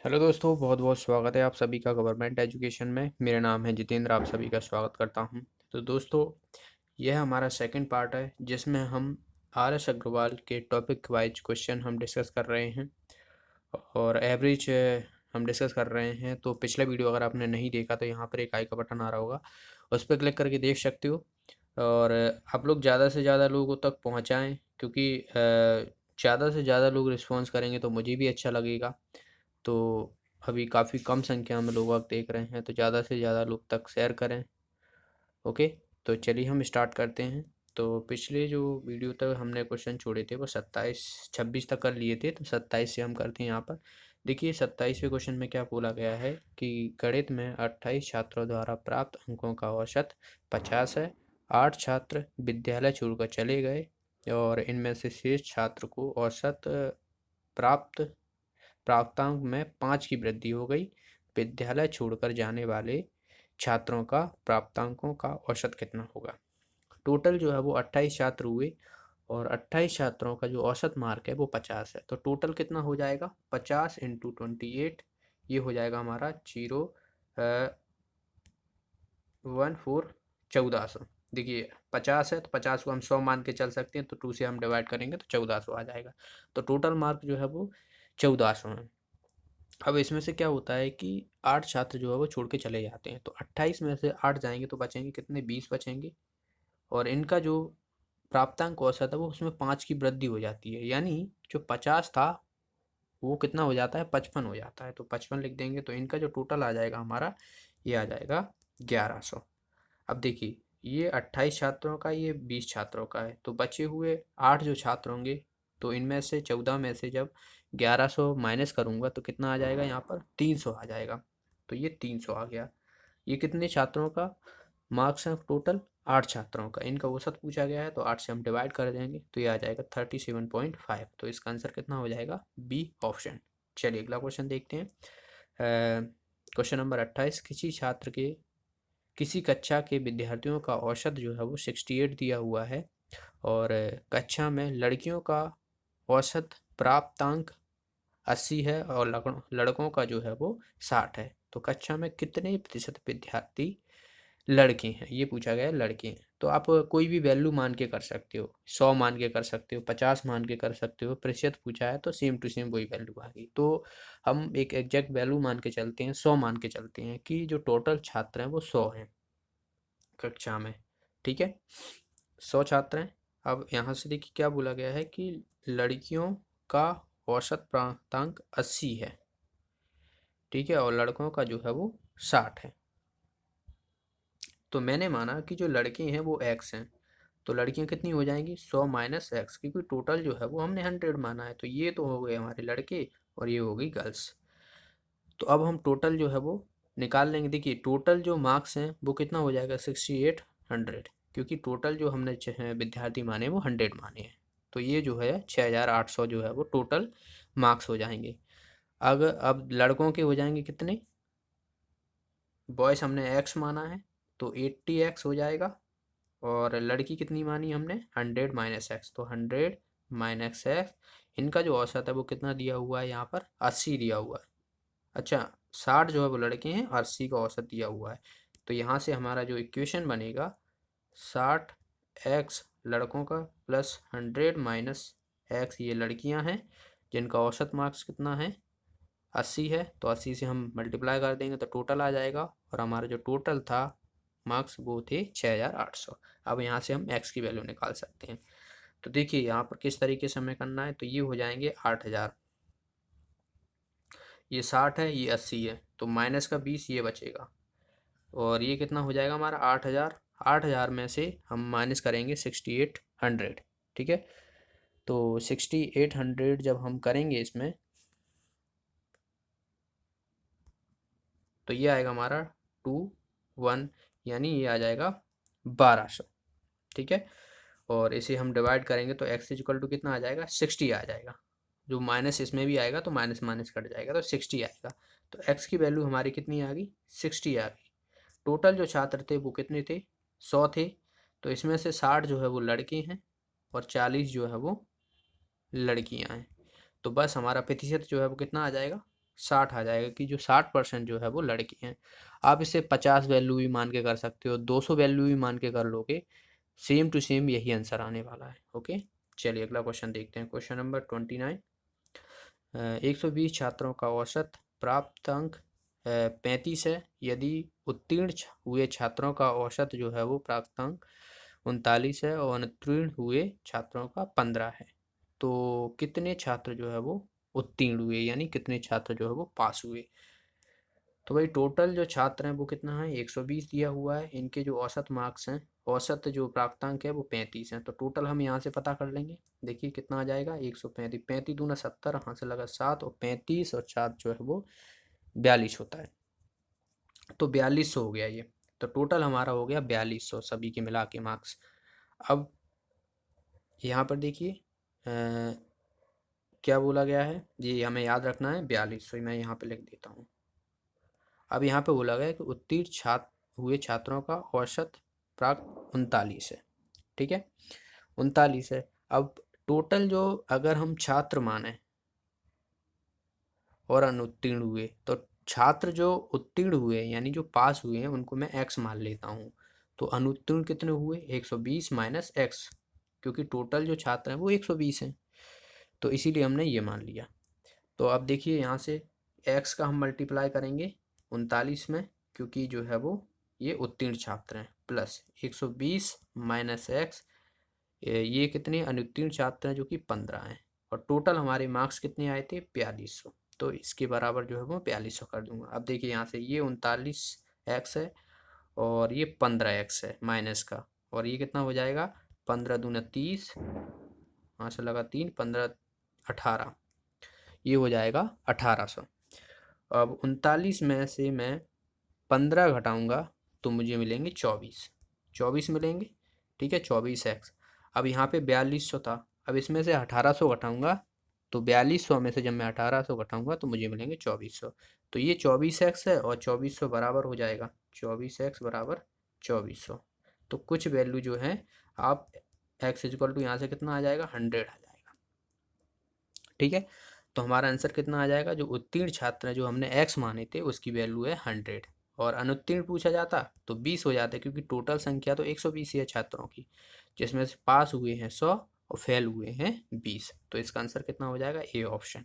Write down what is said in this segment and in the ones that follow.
Hello दोस्तों, बहुत बहुत स्वागत है आप सभी का गवर्नमेंट एजुकेशन में। मेरा नाम है जितेंद्र, आप सभी का स्वागत करता हूं। तो दोस्तों, यह हमारा सेकंड पार्ट है जिसमें हम आर एस अग्रवाल के टॉपिक वाइज क्वेश्चन हम डिस्कस कर रहे हैं और एवरेज हम डिस्कस कर रहे हैं। तो पिछला वीडियो अगर आपने नहीं देखा तो यहाँ पर एक आई का बटन आ रहा होगा, उस पर क्लिक करके देख सकते हो। और आप लोग ज़्यादा से ज़्यादा लोगों तक पहुँचाएँ, क्योंकि ज़्यादा से ज़्यादा लोग रिस्पॉन्स करेंगे तो मुझे भी अच्छा लगेगा। तो अभी काफ़ी कम संख्या में लोग आप देख रहे हैं, तो ज़्यादा से ज़्यादा लोग तक शेयर करें। ओके, तो चलिए हम स्टार्ट करते हैं। तो पिछले जो वीडियो तक हमने क्वेश्चन छोड़े थे वो 27 26 तक कर लिए थे, तो 27 से हम करते हैं यहाँ पर। देखिए 27वें क्वेश्चन में क्या बोला गया है कि गणित में 28 छात्रों द्वारा प्राप्त अंकों का औसत 50 है। 8 छात्र विद्यालय छोड़कर चले गए और इनमें से शेष छात्र को औसत प्राप्त प्राप्तांक में 5 की वृद्धि हो गई। विद्यालय छोड़कर जाने वाले छात्रों का प्राप्तांकों का औसत कितना होगा। टोटल जो है वो 28 छात्र हुए और 28 छात्रों का जो औसत मार्क है वो 50 है। तो टोटल कितना हो जाएगा, 50 इंटू 28, ये हो जाएगा हमारा 14 देखिए 50 है तो 50 को हम 100 मान के चल सकते हैं, तो 2 से हम डिवाइड करेंगे तो 1400 आ जाएगा। तो टोटल मार्क जो है वो 1400 है। अब इसमें से क्या होता है कि 8 छात्र जो है वो छोड़ के चले जाते हैं, तो 28 में से 8 जाएंगे तो बचेंगे कितने, 20 बचेंगे। और इनका जो प्राप्तांक औसत है वो उसमें 5 की वृद्धि हो जाती है, यानी जो 50 था वो कितना हो जाता है, 55 हो जाता है। तो 55 लिख देंगे, तो इनका जो टोटल आ जाएगा हमारा, ये आ जाएगा 1100। अब देखिए, ये 28 छात्रों का, ये 20 छात्रों का है, तो बचे हुए 8 जो छात्र होंगे, तो इनमें से 14 में से जब 1100 माइनस करूंगा तो कितना आ जाएगा, यहाँ पर 300 आ जाएगा। तो ये 300 आ गया। ये कितने छात्रों का मार्क्स है, टोटल 8 छात्रों का, इनका औसत पूछा गया है, तो 8 से हम डिवाइड कर देंगे तो ये आ जाएगा 37.5। तो इसका आंसर कितना हो जाएगा, बी ऑप्शन। चलिए अगला क्वेश्चन देखते हैं। क्वेश्चन नंबर 28, किसी कक्षा के विद्यार्थियों का औसत जो है वो 68 दिया हुआ है और कक्षा में लड़कियों का औसत प्राप्तांक 80 है और लड़कों का जो है वो 60 है। तो कक्षा में कितने प्रतिशत विद्यार्थी लड़के हैं, ये पूछा गया है, लड़के हैं। तो आप कोई भी वैल्यू मान के कर सकते हो, 100 मान के कर सकते हो, 50 मान के कर सकते हो। प्रतिशत पूछा है तो सेम टू सेम वही वैल्यू आ गई। तो हम एक एग्जैक्ट वैल्यू मान के चलते हैं, 100 मान के चलते हैं कि जो टोटल छात्र हैं वो 100 हैं कक्षा में। ठीक है, 100 छात्र हैं। अब यहाँ से देखिए क्या बोला गया है कि लड़कियों का औसत प्राप्तांक 80 है, ठीक है, और लड़कों का जो है वो 60 है। तो मैंने माना कि जो लड़के हैं वो एक्स हैं, तो लड़कियां कितनी हो जाएंगी, 100 माइनस एक्स, क्योंकि टोटल जो है वो हमने 100 माना है। तो ये तो हो गए हमारे लड़के और ये हो गई गर्ल्स। तो अब हम टोटल जो है वो निकाल लेंगे। देखिए टोटल जो मार्क्स हैं वो कितना हो जाएगा, 6800, क्योंकि टोटल जो हमने विद्यार्थी माने वो 100 माने हैं। तो ये जो है 6800 जो है वो टोटल मार्क्स हो जाएंगे। अगर अब लड़कों के हो जाएंगे कितने, बॉयज़ हमने एक्स माना है तो 80x हो जाएगा, और लड़की कितनी मानी हमने, 100 माइनस एक्स, तो 100 माइनस एक्स। इनका जो औसत है वो कितना दिया हुआ है, यहाँ पर 80 दिया हुआ है। अच्छा, 60 जो है वो लड़के हैं और 80 का औसत दिया हुआ है। तो यहाँ से हमारा जो इक्वेशन बनेगा, 60x लड़कों का प्लस 100 माइनस एक्स ये लड़कियाँ हैं, जिनका औसत मार्क्स कितना है, 80 है। तो 80 से हम मल्टीप्लाई कर देंगे तो टोटल आ जाएगा, और हमारा जो टोटल था मार्क्स वो थे 6800। अब यहाँ से हम एक्स की वैल्यू निकाल सकते हैं। तो देखिए यहाँ पर किस तरीके से हमें करना है, तो ये हो जाएंगे 8000, ये 60 है, ये 80 है, तो माइनस का 20 ये बचेगा, और ये कितना हो जाएगा हमारा 8000। 8000 में से हम माइनस करेंगे 6800, ठीक है। तो 6800 जब हम करेंगे इसमें, तो ये आएगा हमारा 21, यानी ये आ जाएगा 1200, ठीक है। और इसे हम डिवाइड करेंगे तो x इक्वल टू कितना आ जाएगा, 60 आ जाएगा। जो माइनस इसमें भी आएगा तो माइनस माइनस कट जाएगा तो 60 आएगा। तो x की वैल्यू हमारी कितनी आ गई, 60 आ गई। टोटल जो छात्र थे वो कितने थे, 100 थे। तो इसमें से 60 जो है वो लड़के हैं और 40 जो है वो लड़कियां हैं। तो बस हमारा प्रतिशत जो है वो कितना आ जाएगा, 60 आ जाएगा कि जो 60% जो है वो लड़की हैं। आप इसे 50 वैल्यू भी मान के कर सकते हो, 200 वैल्यू भी मान के कर लोगे, सेम टू सेम यही आंसर आने वाला है। ओके, चलिए अगला क्वेश्चन देखते हैं। Question number 29। 120 छात्रों का औसत प्राप्त अंक 35 है। यदि उत्तीर्ण हुए छात्रों का औसत जो है वो प्राप्त अंक 39 है और अनुत्तीर्ण हुए छात्रों का 15 है, तो कितने छात्र जो है वो उत्तीर्ण हुए, यानी कितने छात्र जो है वो पास हुए। तो भाई टोटल जो छात्र हैं वो कितना है, 120 दिया हुआ है। इनके जो औसत मार्क्स हैं, औसत जो प्राप्तांक है वो 35 हैं। तो टोटल हम यहाँ से पता कर लेंगे। देखिए कितना आ जाएगा, 135, 35 दूना 70, यहाँ से लगा 7, और 35 और 7 जो है वो 42 होता है। तो 4200 हो गया ये। तो टोटल हमारा हो गया 4200 सभी के मिला के मार्क्स। अब यहाँ पर देखिए क्या बोला गया है, ये हमें याद रखना है 4200, मैं यहाँ पे लिख देता हूँ। अब यहाँ पे बोला गया है कि उत्तीर्ण छात्र हुए छात्रों का औसत प्राप्त 39 है। ठीक है, 39 है। अब टोटल जो अगर हम छात्र माने और अनुत्तीर्ण हुए, तो छात्र जो उत्तीर्ण हुए यानी जो पास हुए हैं उनको मैं x मान लेता हूँ। तो अनुत्तीर्ण कितने हुए, 120 माइनस एक्स, क्योंकि टोटल जो छात्र हैं वो 120 हैं, तो इसीलिए हमने ये मान लिया। तो अब देखिए यहाँ से x का हम मल्टीप्लाई करेंगे 39 में, क्योंकि जो है वो ये उत्तीर्ण छात्र हैं, प्लस 120 माइनस एक्स, ये कितने अनुत्तीर्ण छात्र हैं जो कि 15 हैं, और टोटल हमारे मार्क्स कितने आए थे 4200। तो इसके बराबर जो है वो 4200 कर दूंगा। अब देखिए यहाँ से ये 39x है और ये 15x है माइनस का, और ये कितना हो जाएगा, 15 दूना 30, यहाँ से लगा 3, 15 18, ये हो जाएगा 1800। अब 39 में से मैं 15 घटाऊंगा तो मुझे मिलेंगे 24 मिलेंगे। ठीक है, 24x। अब यहाँ पे 4200 था, अब इसमें से 1800 घटाऊंगा, तो 4200 में से जब मैं 1800 घटाऊंगा तो मुझे मिलेंगे 2400। तो ये 24x है और 2400 बराबर हो जाएगा, 24x बराबर 2400। तो कुछ वैल्यू जो है आप x इजक्वल टू यहाँ से कितना आ जाएगा, 100 आ जाएगा। ठीक है, तो हमारा आंसर कितना आ जाएगा, जो उत्तीर्ण छात्र हैं जो हमने x माने थे उसकी वैल्यू है 100, और अनुत्तीर्ण पूछा जाता तो 20 हो जाते, क्योंकि टोटल संख्या तो 120 ही है छात्रों की, जिसमें से पास हुए हैं 100 और फेल हुए हैं 20। तो इसका आंसर कितना हो जाएगा, ए ऑप्शन।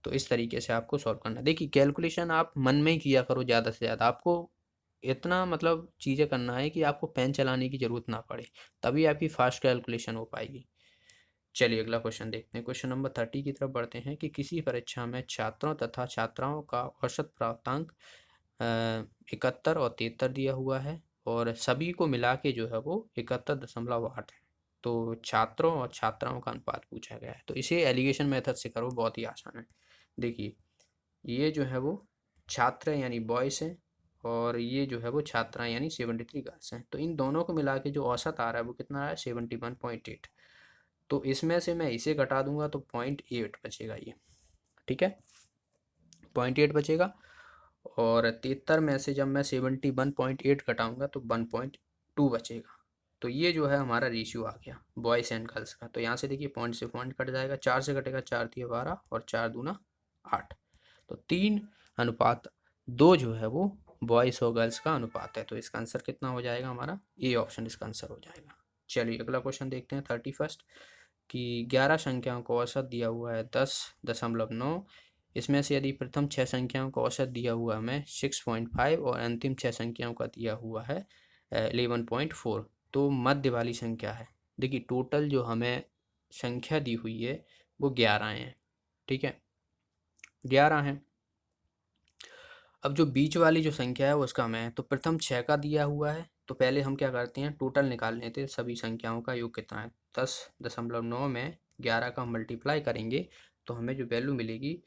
तो इस तरीके से आपको सॉल्व करना। देखिए कैलकुलेशन आप मन में ही किया करो ज़्यादा से ज़्यादा, आपको इतना मतलब चीज़ें करना है कि आपको पेन चलाने की ज़रूरत ना पड़े, तभी आपकी फास्ट कैलकुलेशन हो पाएगी। चलिए अगला क्वेश्चन देखते हैं। क्वेश्चन नंबर 30 की तरफ बढ़ते हैं कि किसी परीक्षा में छात्रों तथा छात्राओं का औसत प्राप्तांक 71 और 73 दिया हुआ है, और सभी को मिला के जो है वो 71.8 है। तो छात्रों और छात्राओं का अनुपात पूछा गया है, तो इसे एलिगेशन मेथड से करो, बहुत ही आसान है। देखिए ये जो है वो छात्र यानी बॉयज़ हैं, और ये जो है वो छात्राएं यानी 73 गर्ल्स हैं। तो इन दोनों को मिला के जो औसत आ रहा है वो कितना आ रहा है, 71.8। तो इसमें से मैं इसे घटा दूंगा तो 0.8 बचेगा ये। ठीक है, 0.8 बचेगा, और 73 में से जब मैं 71.8 घटाऊंगा तो 1.2 बचेगा। तो ये जो है हमारा रेशियो आ गया बॉयज़ एंड गर्ल्स का। तो यहाँ से देखिए पॉइंट से पॉइंट कट जाएगा, 4 से कटेगा, 4 दिया 12 और 4 दूना 8। तो 3:2 जो है वो बॉयज़ और गर्ल्स का अनुपात है। तो इसका आंसर कितना हो जाएगा हमारा, ए ऑप्शन इसका आंसर हो जाएगा। चलिए अगला क्वेश्चन देखते हैं 31 कि 11 संख्याओं का औसत दिया हुआ है 10.9। इसमें से यदि प्रथम 6 संख्याओं का औसत दिया हुआ है हमें 6.5 और अंतिम 6 संख्याओं का दिया हुआ है 11.4, तो मध्य वाली संख्या है। देखिए टोटल जो हमें संख्या दी हुई है वो 11 हैं। ठीक है, 11 हैं। अब जो बीच वाली जो संख्या है वो उसका हमें, तो प्रथम 6 का दिया हुआ है, तो पहले हम क्या करते हैं, टोटल निकाल लेते हैं सभी संख्याओं का योग कितना है। 10.9 में 11 का मल्टीप्लाई करेंगे तो हमें जो वैल्यू मिलेगी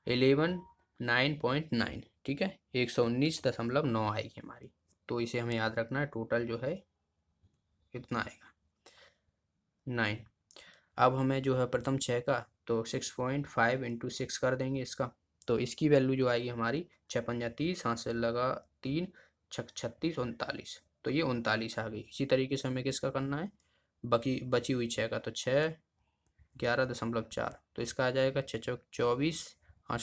1109.9। ठीक है, 119.9 आएगी हमारी। तो इसे हमें याद रखना है, टोटल जो है कितना आएगा 9। अब हमें जो है प्रथम 6 का, तो 6.5 इंटू 6 कर देंगे इसका, तो इसकी वैल्यू जो आएगी हमारी 6×5 हाथ से लगा 3, 36 39, तो ये 39 आ गई। इसी तरीके से हमें किसका करना है, बची हुई 6 का, तो 6 11.4, तो इसका आ जाएगा 6 24,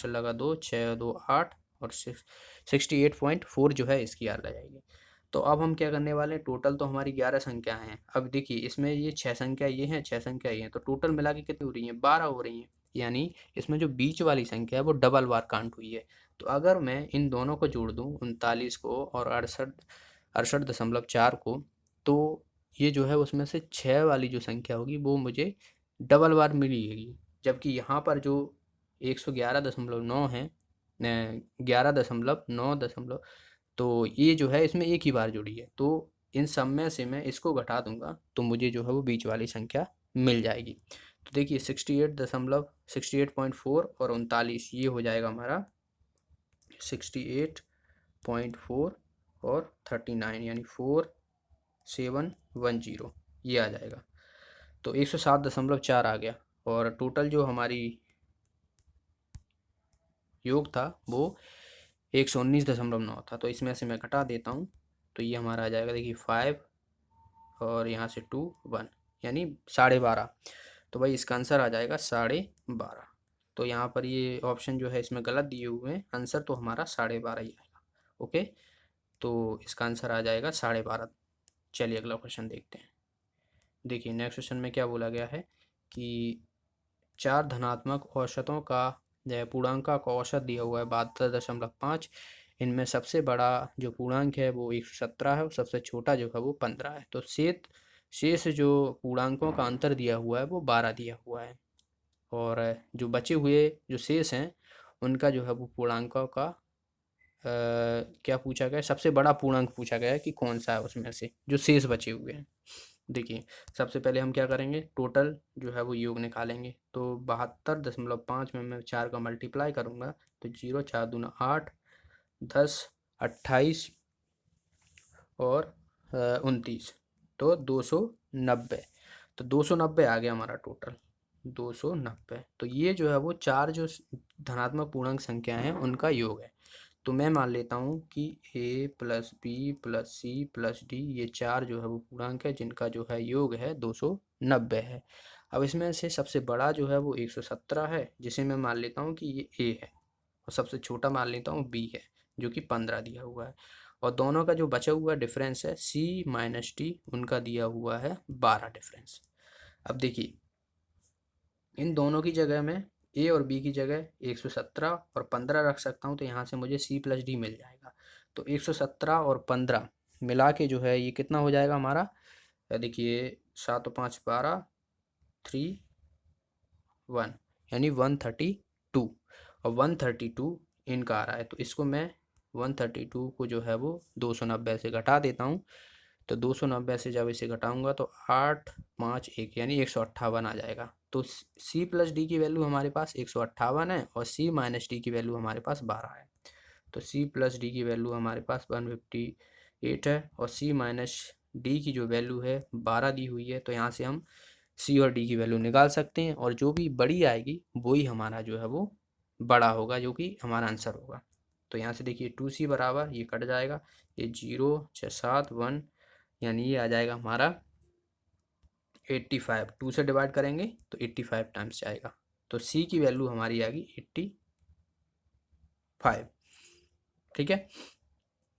लगा 2, 6 2 8 और 68.4 जो है इसकी आर आ जाएगी। तो अब हम क्या करने वाले हैं, टोटल तो हमारी 11 संख्या हैं। अब देखिए इसमें ये 6 संख्या ये हैं, 6 संख्या ये हैं, तो टोटल मिला के कितनी हो रही हैं, 12 हो रही हैं। यानी इसमें जो बीच वाली संख्या है वो डबल बार काउंट हुई है। तो अगर मैं इन दोनों को जोड़ दूँ, 39 को और 68.4 को, तो ये जो है उसमें से 6 वाली जो संख्या होगी वो मुझे डबल बार मिलेगी। जबकि यहाँ पर जो 111.9 है, 11.9 तो ये जो है इसमें एक ही बार जुड़ी है। तो इन सब में से मैं इसको घटा दूंगा तो मुझे जो है वो बीच वाली संख्या मिल जाएगी। तो देखिए 68.4 और 39, ये हो जाएगा हमारा 68.4 और 39, यानी 4710 ये आ जाएगा। तो 107.4 आ गया। और टोटल जो हमारी योग था वो 119.9 था। तो इसमें से मैं घटा देता हूँ तो ये हमारा आ जाएगा, देखिए 5 और यहाँ से 2 1, यानी 12.5। तो भाई इसका आंसर आ जाएगा 12.5। तो यहाँ पर ये ऑप्शन जो है इसमें गलत दिए हुए हैं, आंसर तो हमारा 12.5 ही आएगा। ओके, तो इसका आंसर आ जाएगा 12.5। चलिए अगला क्वेश्चन देखते हैं। देखिए नेक्स्ट क्वेश्चन में क्या बोला गया है कि 4 धनात्मक औसतों का पूर्णांक का औसत दिया हुआ है 72.5। इनमें सबसे बड़ा जो पूर्णांक है वो 117 है और सबसे छोटा जो है वो 15 है। तो शेष जो पूर्णांकों का अंतर दिया हुआ है वो 12 दिया हुआ है। और जो बचे हुए जो शेष हैं उनका जो है वो पूर्णांकों का क्या पूछा गया है, सबसे बड़ा पूर्णांक पूछा गया है कि कौन सा है उसमें से जो शेष बचे हुए हैं। देखिए सबसे पहले हम क्या करेंगे, टोटल जो है वो योग निकालेंगे। तो 72.5 में मैं 4 का मल्टीप्लाई करूँगा तो 0 4 दूना 8 10 28 और 29, तो 290। तो 290 आ गया हमारा टोटल, 290। तो ये जो है वो 4 जो धनात्मक पूर्णांक संख्या हैं उनका योग है। तो मैं मान लेता हूँ कि a plus B plus C plus D, ये 4 जो है वो पूर्णांक है जिनका जो है योग है 290 है। अब इसमें से सबसे बड़ा जो है वो 117 है, जिसे मैं मान लेता हूँ कि ये a है, और सबसे छोटा मान लेता हूँ b है जो कि 15 दिया हुआ है। और दोनों का जो बचा हुआ डिफरेंस है c माइनस डी, उनका दिया हुआ है 12 डिफरेंस। अब देखिए इन दोनों की जगह में ए और बी की जगह 117 और 15 रख सकता हूँ, तो यहाँ से मुझे सी प्लस डी मिल जाएगा। तो 117 और 15 मिला के जो है ये कितना हो जाएगा हमारा, देखिए 7 और 5 12 3 1, यानी 132। और 132 इनका आ रहा है, तो इसको मैं 132 को जो है वो 290 से घटा देता हूँ। तो 290 से जब इसे घटाऊंगा तो 8 5 1, यानी 158 आ जाएगा। तो सी प्लस डी की वैल्यू हमारे पास 158 है और सी माइनस डी की वैल्यू हमारे पास 12 है। तो सी प्लस डी की वैल्यू हमारे पास 158 है और सी माइनस डी की जो वैल्यू है 12 दी हुई है। तो यहाँ से हम सी और डी की वैल्यू निकाल सकते हैं, और जो भी बड़ी आएगी वही हमारा जो है वो बड़ा होगा, जो कि हमारा आंसर होगा। तो यहाँ से देखिए 2c बराबर ये कट जाएगा, ये 0 6 7 1, यानी ये आ जाएगा हमारा 85। 2 से डिवाइड करेंगे तो 85 टाइम्स आएगा। तो सी की वैल्यू हमारी आएगी 85। ठीक है,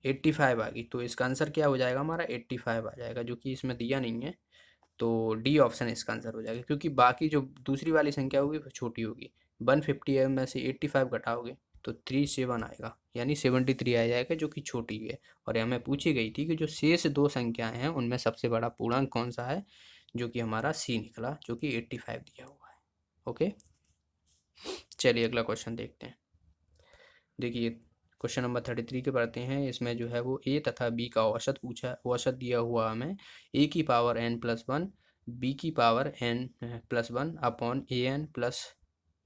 85 आ गई, तो इसका आंसर क्या हो जाएगा हमारा 85 आ जाएगा, जो कि इसमें दिया नहीं है। तो डी ऑप्शन इसका आंसर हो जाएगा, क्योंकि बाकी जो दूसरी वाली संख्या होगी वो छोटी होगी। 150 में से 85 घटाओगे तो 37 आएगा, यानी 73 आ जाएगा, जो कि छोटी है। और हमें पूछी गई थी कि जो शेष दो संख्याएं हैं उनमें सबसे बड़ा पूर्णांक कौन सा है, जो कि हमारा सी निकला, जो कि 85 दिया हुआ है। ओके, चलिए अगला क्वेश्चन देखते हैं। देखिए क्वेश्चन नंबर 33 के पढ़ते हैं। इसमें जो है वो ए तथा बी का औसत पूछा, औसत दिया हुआ हमें ए की पावर n प्लस 1 बी की power n plus 1 upon A N plus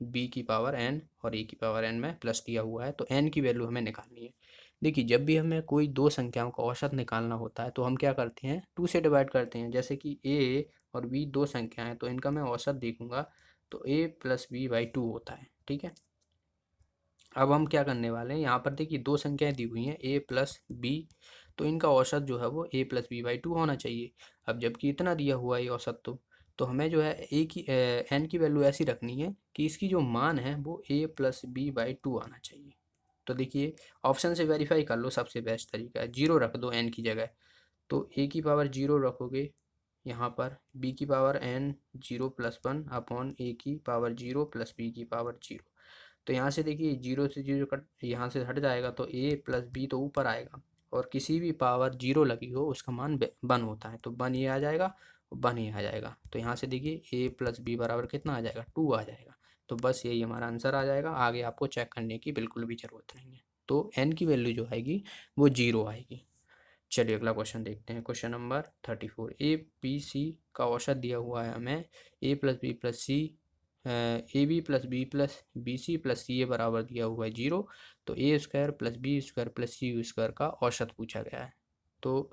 B की पावर n और ए की पावर n में प्लस दिया हुआ है। तो n की वैल्यू हमें निकालनी है। देखिए जब भी हमें कोई दो संख्याओं का औसत निकालना होता है तो हम क्या करते हैं, 2 से डिवाइड करते हैं। जैसे कि a और b दो संख्या हैं तो इनका मैं औसत देखूंगा तो a प्लस बी बाई 2 होता है। ठीक है, अब हम क्या करने वाले हैं, यहाँ पर देखिए दो संख्याएं दी हुई हैं a प्लस बी, तो इनका औसत जो है वो a प्लस बी बाई 2 होना चाहिए। अब जबकि इतना दिया हुआ है औसत, तो तो हमें जो है ए की एन की वैल्यू ऐसी रखनी है कि इसकी जो मान है वो ए प्लस बी बाई टू आना चाहिए। तो देखिए ऑप्शन से वेरीफाई कर लो, सबसे बेस्ट तरीका है, जीरो रख दो एन की जगह। तो ए की पावर जीरो रखोगे यहाँ पर, बी की power N zero plus one upon A की पावर जीरो प्लस बी की पावर जीरो। तो यहाँ से देखिए जीरो से जीरो कट यहाँ से हट जाएगा, तो ए प्लस बी तो ऊपर आएगा, और किसी भी पावर जीरो लगी हो उसका मान वन होता है, तो वन ये आ जाएगा, वन ये आ जाएगा। तो यहाँ से देखिए ए प्लस बी बराबर कितना आ जाएगा, टू आ जाएगा। तो बस यही हमारा आंसर आ जाएगा, आगे आपको चेक करने की बिल्कुल भी ज़रूरत नहीं है। तो एन की वैल्यू जो आएगी वो जीरो आएगी। चलिए अगला क्वेश्चन देखते हैं। Question number 34, A B C का औसत दिया हुआ है हमें, A plus B plus C, A B plus B C plus C A बराबर दिया हुआ है जीरो। तो A square plus B square plus C square का औसत पूछा गया है। तो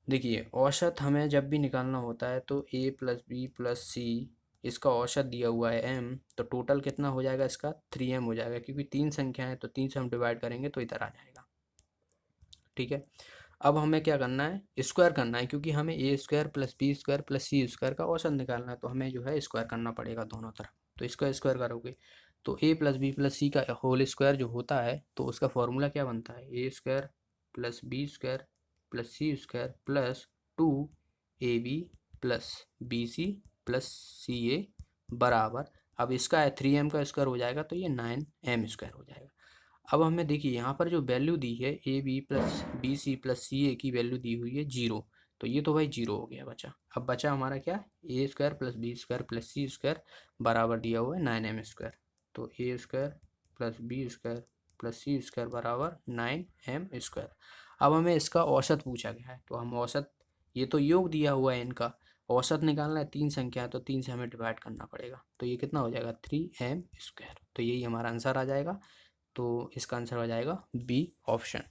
देखिए औसत हमें जब भी निकालना होता है तो ए प्लस बी प्लस सी, इसका औसत दिया हुआ है एम, तो टोटल कितना हो जाएगा इसका, थ्री एम हो जाएगा, क्योंकि तीन संख्या है तो तीन से हम डिवाइड करेंगे तो इधर आ जाएगा। ठीक है, अब हमें क्या करना है, स्क्वायर करना है, क्योंकि हमें A square plus B square plus C square का औसत निकालना है, तो हमें जो है स्क्वायर करना पड़ेगा दोनों तरफ। तो इसका स्क्वायर करोगे तो ए प्लस बी प्लस सी का होल स्क्वायर जो होता है, तो उसका फॉर्मूला क्या बनता है, A square plus B square plus C square plus two A B plus B C plus C A बराबर, अब इसका है थ्री एम का स्क्वायर हो जाएगा, तो ये नाइन एम स्क्वायर हो जाएगा। अब हमें देखिए यहाँ पर जो वैल्यू दी है A B plus B C plus C A की वैल्यू दी हुई है जीरो, तो ये तो भाई जीरो हो गया बचा। अब बचा हमारा क्या, A square plus B square plus C square बराबर दिया हुआ है नाइन एम स्क्वायर। तो A square plus B square plus C square बराबर नाइन एम स्क्वायर। अब हमें इसका औसत पूछा गया है, तो हम औसत, ये तो योग दिया हुआ है इनका, औसत निकालना है, तीन संख्या है तो तीन से हमें डिवाइड करना पड़ेगा, तो ये कितना हो जाएगा, थ्री एम स्क्वायर। तो यही हमारा आंसर आ जाएगा। तो इसका आंसर हो जाएगा बी ऑप्शन।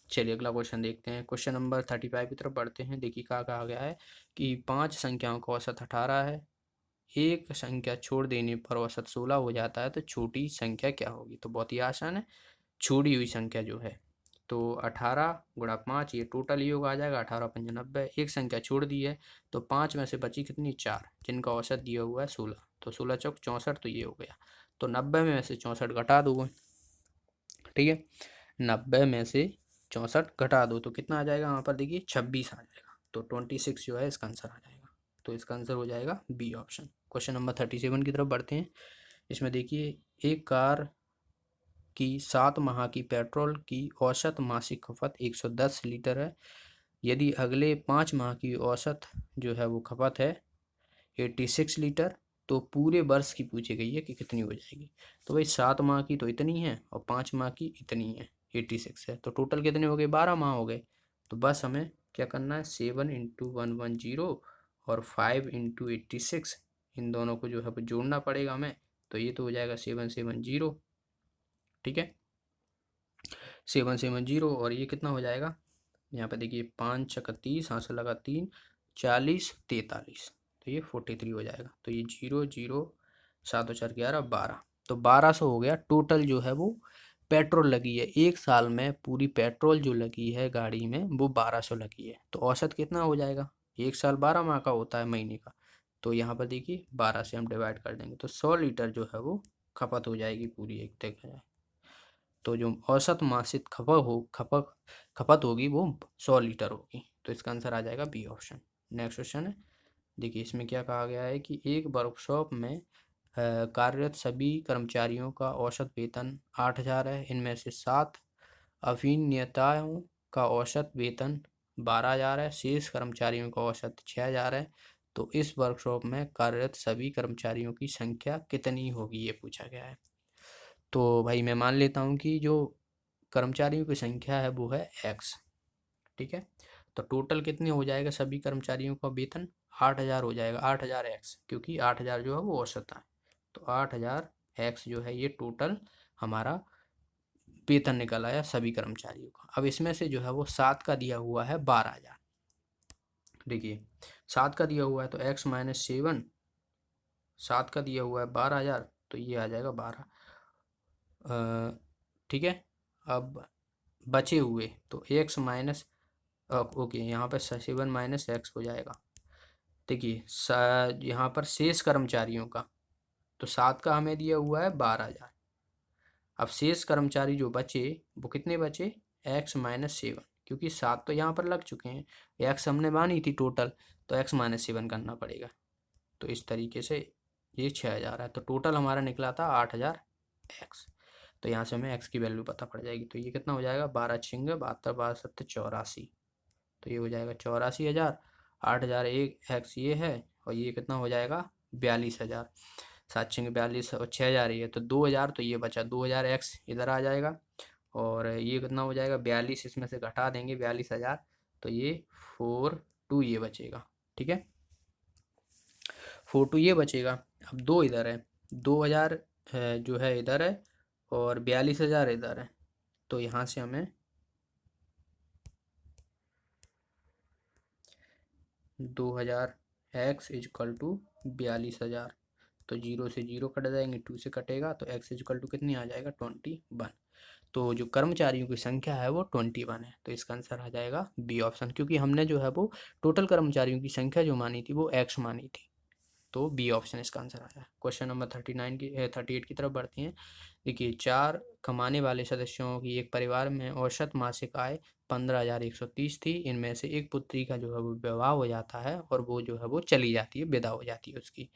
चलिए अगला क्वेश्चन देखते हैं। क्वेश्चन नंबर 35 की तरफ बढ़ते हैं। देखिए क्या कहा गया है कि पांच संख्याओं का औसत 18 है, एक संख्या छोड़ देने पर औसत 16 हो जाता है, तो छोटी संख्या क्या होगी। तो बहुत ही आसान है, छोड़ी हुई संख्या जो है, तो 18 गुणा 5, ये टोटल योग आ जाएगा, 18 पंजा 90। एक संख्या छोड़ दी है तो पाँच में से बची कितनी, चार, जिनका औसत दिया हुआ है 16, तो 16 चौक 64, तो ये हो गया। तो 90 में से 64 घटा दोगे, ठीक है, 90 में से 64 घटा दो तो कितना आ जाएगा, वहाँ पर देखिए 26 आ जाएगा, तो 26 जो है इसका आंसर आ जाएगा। तो इसका आंसर हो जाएगा बी ऑप्शन। क्वेश्चन नंबर 37 की तरफ बढ़ते हैं। इसमें देखिए एक कार की 7 माह की पेट्रोल की औसत मासिक खपत 110 लीटर है। यदि अगले 5 माह की औसत जो है वो खपत है 86 लीटर, तो पूरे वर्ष की पूछी गई है कि कितनी हो जाएगी। तो भाई 7 माह की तो इतनी है और 5 माह की इतनी है, 86 है, तो टोटल कितने हो गए, 12 माह हो गए। तो बस हमें क्या करना है, 7 इंटू 110 और 5 इंटू 86, इन दोनों को जो है वो जोड़ना पड़ेगा हमें। तो ये तो हो जाएगा 770, ठीक है, 770, और ये कितना हो जाएगा, यहाँ पे देखिए 5 छक्का 30, हाथ से लगा 3, 40, 43, तो ये 43 हो जाएगा। तो ये 0 0 7 4 11 12, तो 1200 हो गया टोटल जो है वो पेट्रोल लगी है एक साल में। पूरी पेट्रोल जो लगी है गाड़ी में वो 1200 लगी है। तो औसत कितना हो जाएगा, एक साल 12 माह का होता है महीने का, तो यहाँ पर देखिए 12 से हम डिवाइड कर देंगे तो 100 लीटर जो है वो खपत हो जाएगी पूरी, एक देखा जाए तो जो औसत मासिक खपत होगी वो 100 लीटर होगी। तो इसका आंसर आ जाएगा बी ऑप्शन। नेक्स्ट क्वेश्चन है, देखिए इसमें क्या कहा गया है कि एक वर्कशॉप में कार्यरत सभी कर्मचारियों का औसत वेतन 8,000 है। इनमें से 7 अभियंताओं का औसत वेतन 12,000 है, शेष कर्मचारियों का औसत 6,000 है। तो इस वर्कशॉप में कार्यरत सभी कर्मचारियों की संख्या कितनी होगी, ये पूछा गया है। तो भाई मैं मान लेता हूँ कि जो कर्मचारियों की संख्या है वो है एक्स, ठीक है, तो टोटल कितने हो जाएगा सभी कर्मचारियों का वेतन, 8,000 हो जाएगा, 8,000 एक्स, क्योंकि 8,000 जो है वो औसत है, तो 8,000 एक्स जो है ये टोटल हमारा वेतन निकल आया सभी कर्मचारियों का। अब इसमें से जो है वो 7 का दिया हुआ है 12,000, देखिए 7 का दिया हुआ है तो एक्स माइनस 7, 7 का दिया हुआ है 12,000, तो ये आ जाएगा 12, ठीक है। अब बचे हुए तो एक्स माइनस, ओके यहाँ पे 7 माइनस एक्स हो जाएगा, देखिए यहाँ पर शेष कर्मचारियों का, तो 7 का हमें दिया हुआ है 12,000। अब शेष कर्मचारी जो बचे वो कितने बचे, एक्स माइनस 7, क्योंकि 7 तो यहाँ पर लग चुके हैं, एक्स हमने मानी थी टोटल, तो एक्स माइनस 7 करना पड़ेगा। तो इस तरीके से ये 6,000 है, तो टोटल हमारा निकला था 8,000 एक्स। तो यहाँ से हमें एक्स की वैल्यू पता पड़ जाएगी। तो ये कितना हो जाएगा, 12 छिंग 72 12 7 84। तो ये हो जाएगा 84,000। 8,000 एक एक्स ये है, और ये कितना हो जाएगा 42,000। 7 छिंग 42 और 6,000 ये, तो 2,000 तो ये बचा 2,000 एक्स इधर आ जाएगा। और ये कितना हो जाएगा 42, इसमें से घटा देंगे 42,000, तो ये 42 ये बचेगा। ठीक है, 42 ये बचेगा। अब 2 इधर है, 2,000 जो है इधर है, और 42,000 इधर है। तो यहाँ से हमें 2,000 एक्स इजकल टू 42,000, तो 0 से 0 कट जाएंगे, 2 से कटेगा, तो एक्स इजकल टू कितनी आ जाएगा 21। तो जो कर्मचारियों की संख्या है वो 21 है। तो इसका आंसर आ जाएगा बी ऑप्शन, क्योंकि हमने जो है वो टोटल कर्मचारियों की संख्या जो मानी थी वो एक्स मानी थी। तो बी ऑप्शन इसका आंसर आया। क्वेश्चन नंबर 38 की तरफ बढ़ते हैं। देखिए, 4 कमाने वाले सदस्यों की एक परिवार में औसत मासिक आय 15,130 थी। इनमें से एक पुत्री का जो है वो विवाह हो जाता है, और वो जो है वो चली जाती है, विदा हो जाती है उसकी।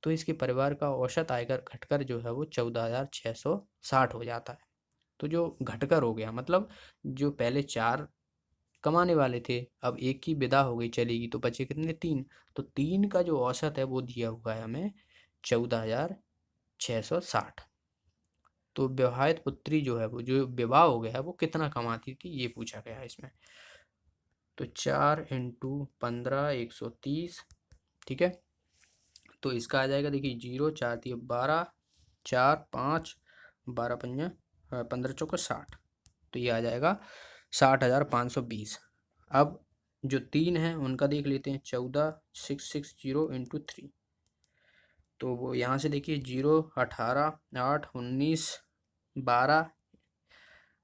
तो इसके परिवार का औसत आयकर घटकर जो है वो 14,660 हो जाता है। तो जो घटकर हो गया, मतलब जो पहले 4 कमाने वाले थे, अब एक की विदा हो गई, चलेगी, तो बचे कितने 3। तो 3 का जो औसत है वो दिया हुआ है हमें 14,660। तो विवाहित पुत्री जो है वो, जो विवाह हो गया है, वो कितना कमाती थी ये पूछा गया है इसमें। तो 4 इंटू 15 130। ठीक है, तो इसका आ जाएगा, देखिए 0 4 3 12 4 5 12 पंजा 15 चौका 60। तो ये आ जाएगा 60,520। अब जो 3 हैं उनका देख लेते हैं, 14,660 इंटू 3। तो वो यहाँ से देखिए 0 18 8 19 12,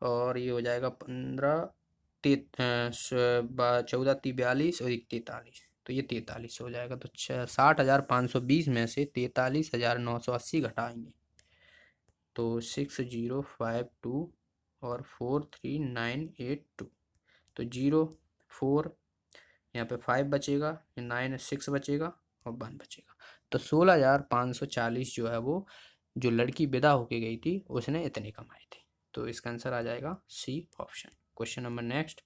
और ये हो जाएगा 15 14 3 42 और 1 43। तो ये 43 हो जाएगा। तो 60,520 में से 43,980 घटाएंगे, तो 6052 और 43982। तो 0 4, यहाँ पे 5 बचेगा, 9 6 बचेगा, और 1 बचेगा। तो 16,540 जो है वो, जो लड़की विदा होके गई थी उसने इतने कमाए थे। तो इसका आंसर आ जाएगा C option. Question number next,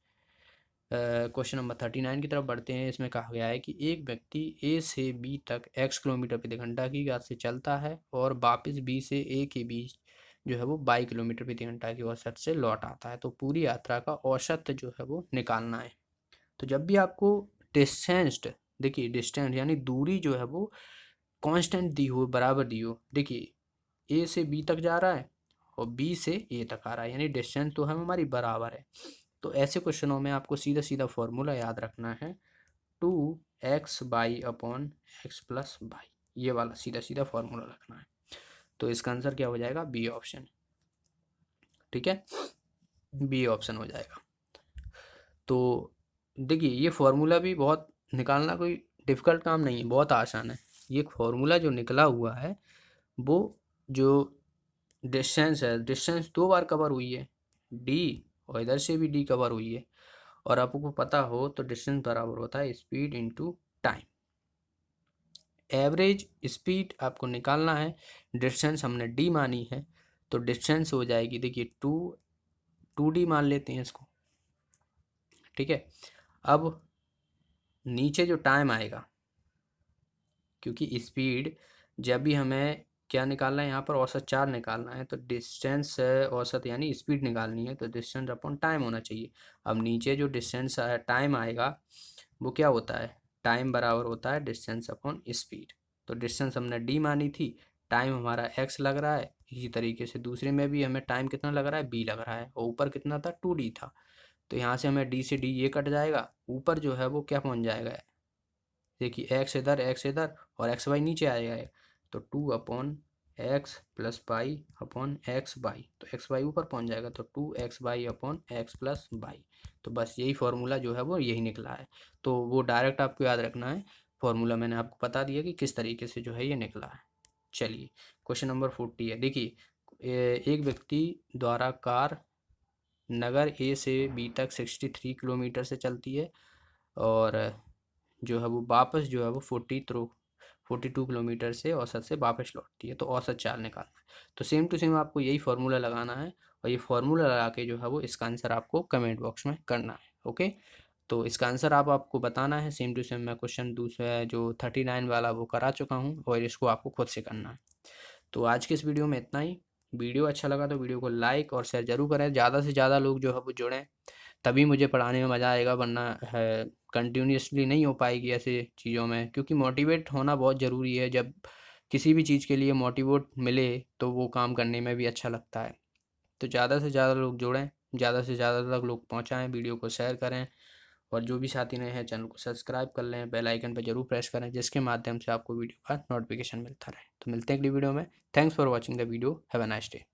question number 39 की तरफ बढ़ते हैं। इसमें कहा गया है कि एक व्यक्ति ए से बी तक x किलोमीटर प्रति घंटा की गति से चलता है, और वापस बी से ए के बीच जो है वो 22 किलोमीटर प्रति घंटा की औसत से लौट आता है। तो पूरी यात्रा का औसत जो है वो निकालना है। तो जब भी आपको डिस्टेंस, देखिए डिस्टेंस यानी दूरी जो है वो कांस्टेंट दी हो, बराबर दी हो, देखिए ए से बी तक जा रहा है और बी से ए तक आ रहा है, यानी डिस्टेंस तो हम हमारी बराबर है। तो ऐसे क्वेश्चनों में आपको सीधा सीधा फॉर्मूला याद रखना है, 2x by upon x plus by, ये वाला सीधा सीधा फॉर्मूला रखना है। तो इसका आंसर क्या हो जाएगा, बी ऑप्शन। ठीक है, बी ऑप्शन हो जाएगा। तो देखिए, ये फॉर्मूला भी बहुत निकालना कोई डिफ़िकल्ट काम नहीं है, बहुत आसान है। ये फॉर्मूला जो निकला हुआ है वो, जो डिस्टेंस है, डिस्टेंस 2 बार कवर हुई है, डी, और इधर से भी डी कवर हुई है। और आपको पता हो तो डिस्टेंस बराबर होता है speed into time. Average speed आपको निकालना है, डिस्टेंस हमने डी मानी है, तो डिस्टेंस हो जाएगी, देखिए 2d मान लेते हैं इसको। ठीक है, अब नीचे जो टाइम आएगा, क्योंकि स्पीड जब भी हमें क्या निकालना है, यहाँ पर औसत 4 निकालना है, तो डिस्टेंस औसत यानी स्पीड निकालनी है, तो डिस्टेंस अपॉन टाइम होना चाहिए। अब नीचे जो डिस्टेंस टाइम आएगा वो क्या होता है, टाइम बराबर होता है डिस्टेंस अपॉन स्पीड। तो डिस्टेंस हमने डी मानी थी, टाइम हमारा एक्स लग रहा है, इसी तरीके से दूसरे में भी हमें टाइम कितना लग रहा है, बी लग रहा है, और ऊपर कितना था 2d था। तो यहाँ से हमें डी से डी ये कट जाएगा, ऊपर जो है वो क्या पहुँच जाएगा, देखिए एक्स इधर और एक्स वाई नीचे आ जाएगा। तो 2 upon x plus by upon x by, तो एक्स बाई ऊपर पहुंच जाएगा, तो 2x by upon x plus by. तो बस यही फॉर्मूला जो है वो यही निकला है। तो वो डायरेक्ट आपको याद रखना है, फॉर्मूला मैंने आपको बता दिया कि किस तरीके से जो है ये निकला है। चलिए क्वेश्चन नंबर 40 है। देखिए एक व्यक्ति द्वारा कार नगर ए से बी तक 63 किलोमीटर से चलती है और जो है वो वापस जो है वो 42 किलोमीटर से औसत से वापस लौटती है, तो औसत चाल निकालना है। तो सेम टू सेम आपको यही फार्मूला लगाना है और ये फार्मूला लगा के जो है वो इसका आंसर आपको कमेंट बॉक्स में करना है। ओके, तो इसका आंसर आपको बताना है। सेम टू सेम मैं क्वेश्चन दूसरा जो 39 वाला वो करा चुका हूँ और इसको आपको खुद से करना है। तो आज के इस वीडियो में इतना ही। वीडियो अच्छा लगा तो वीडियो को लाइक और शेयर जरूर करें, ज़्यादा से ज़्यादा लोग जो है वो जुड़ें, तभी मुझे पढ़ाने में मज़ा आएगा, वरना है कंटिन्यूसली नहीं हो पाएगी ऐसे चीज़ों में, क्योंकि मोटिवेट होना बहुत ज़रूरी है। जब किसी भी चीज़ के लिए मोटिवेट मिले तो वो काम करने में भी अच्छा लगता है। तो ज़्यादा से ज़्यादा लोग जुड़ें, ज़्यादा से ज़्यादा तक लोग पहुँचाएँ, वीडियो को शेयर करें और जो भी साथी नए हैं चैनल को सब्सक्राइब कर लें, बेल आइकन पर जरूर प्रेस करें, जिसके माध्यम से आपको वीडियो का नोटिफिकेशन मिलता रहे। तो मिलते हैं अगली वीडियो में। Thanks for watching the video. Have a nice day.